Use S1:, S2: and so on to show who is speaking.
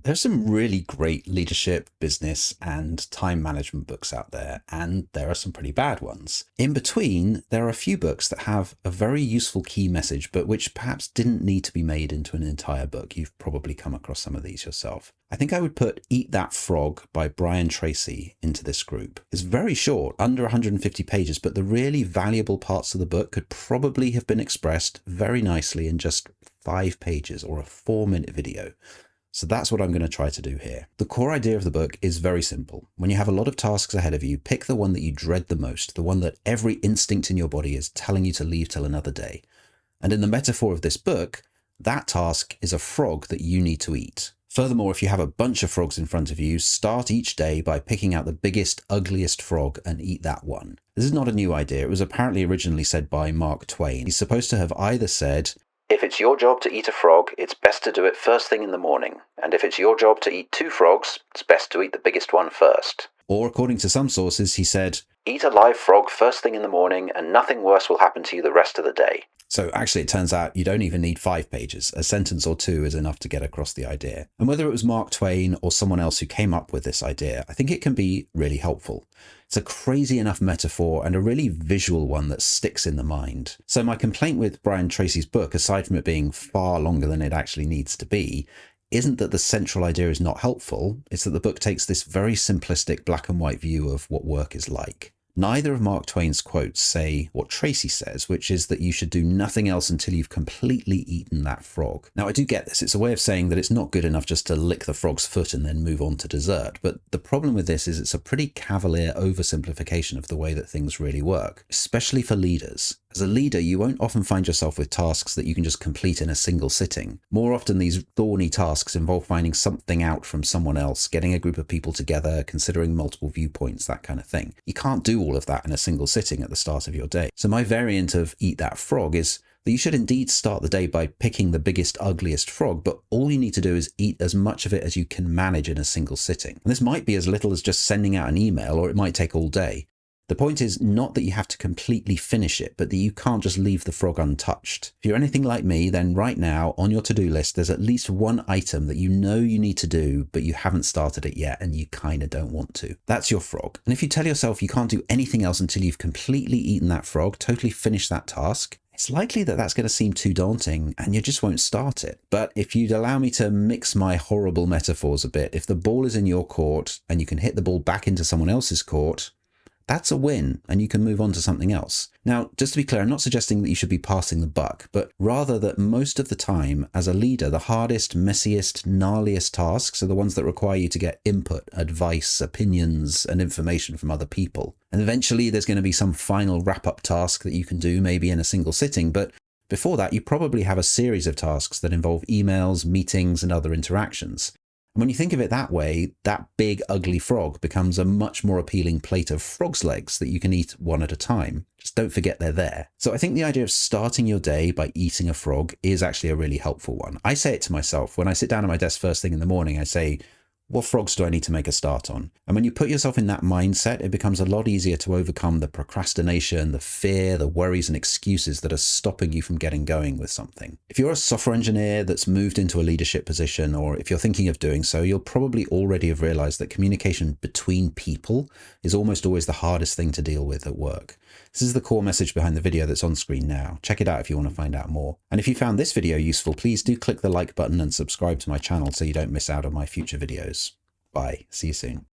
S1: There's some really great leadership, business, and time management books out there, and there are some pretty bad ones. In between, there are a few books that have a very useful key message, but which perhaps didn't need to be made into an entire book. You've probably come across some of these yourself. I think I would put Eat That Frog by Brian Tracy into this group. It's very short, under 150 pages, but the really valuable parts of the book could probably have been expressed very nicely in just 5 pages or a 4-minute video. So that's what I'm going to try to do here. The core idea of the book is very simple. When you have a lot of tasks ahead of you, pick the one that you dread the most, the one that every instinct in your body is telling you to leave till another day. And in the metaphor of this book, that task is a frog that you need to eat. Furthermore, if you have a bunch of frogs in front of you, start each day by picking out the biggest, ugliest frog and eat that one. This is not a new idea. It was apparently originally said by Mark Twain. He's supposed to have either said, "If it's your job to eat a frog, it's best to do it first thing in the morning. And if it's your job to eat 2 frogs, it's best to eat the biggest one first." Or according to some sources, he said, "Eat a live frog first thing in the morning and nothing worse will happen to you the rest of the day." So actually it turns out you don't even need 5 pages. A sentence or 2 is enough to get across the idea. And whether it was Mark Twain or someone else who came up with this idea, I think it can be really helpful. It's a crazy enough metaphor and a really visual one that sticks in the mind. So my complaint with Brian Tracy's book, aside from it being far longer than it actually needs to be, isn't that the central idea is not helpful. It's that the book takes this very simplistic black and white view of what work is like. Neither of Mark Twain's quotes say what Tracy says, which is that you should do nothing else until you've completely eaten that frog. Now, I do get this. It's a way of saying that it's not good enough just to lick the frog's foot and then move on to dessert. But the problem with this is it's a pretty cavalier oversimplification of the way that things really work, especially for leaders. As a leader, you won't often find yourself with tasks that you can just complete in a single sitting. More often, these thorny tasks involve finding something out from someone else, getting a group of people together, considering multiple viewpoints, that kind of thing. You can't do all of that in a single sitting at the start of your day. So my variant of Eat That Frog is that you should indeed start the day by picking the biggest, ugliest frog, but all you need to do is eat as much of it as you can manage in a single sitting. And this might be as little as just sending out an email, or it might take all day. The point is not that you have to completely finish it, but that you can't just leave the frog untouched. If you're anything like me, then right now on your to-do list, there's at least one item that you know you need to do, but you haven't started it yet and you kind of don't want to. That's your frog. And if you tell yourself you can't do anything else until you've completely eaten that frog, totally finished that task, it's likely that that's going to seem too daunting and you just won't start it. But if you'd allow me to mix my horrible metaphors a bit, if the ball is in your court and you can hit the ball back into someone else's court, that's a win, and you can move on to something else. Now, just to be clear, I'm not suggesting that you should be passing the buck, but rather that most of the time, as a leader, the hardest, messiest, gnarliest tasks are the ones that require you to get input, advice, opinions, and information from other people. And eventually, there's going to be some final wrap-up task that you can do, maybe in a single sitting, but before that, you probably have a series of tasks that involve emails, meetings, and other interactions. And when you think of it that way, that big, ugly frog becomes a much more appealing plate of frog's legs that you can eat one at a time. Just don't forget they're there. So I think the idea of starting your day by eating a frog is actually a really helpful one. I say it to myself. When I sit down at my desk first thing in the morning, I say, what frogs do I need to make a start on? And when you put yourself in that mindset, it becomes a lot easier to overcome the procrastination, the fear, the worries and excuses that are stopping you from getting going with something. If you're a software engineer that's moved into a leadership position, or if you're thinking of doing so, you'll probably already have realized that communication between people is almost always the hardest thing to deal with at work. This is the core message behind the video that's on screen now. Check it out if you want to find out more. And if you found this video useful, please do click the like button and subscribe to my channel so you don't miss out on my future videos. Bye. See you soon.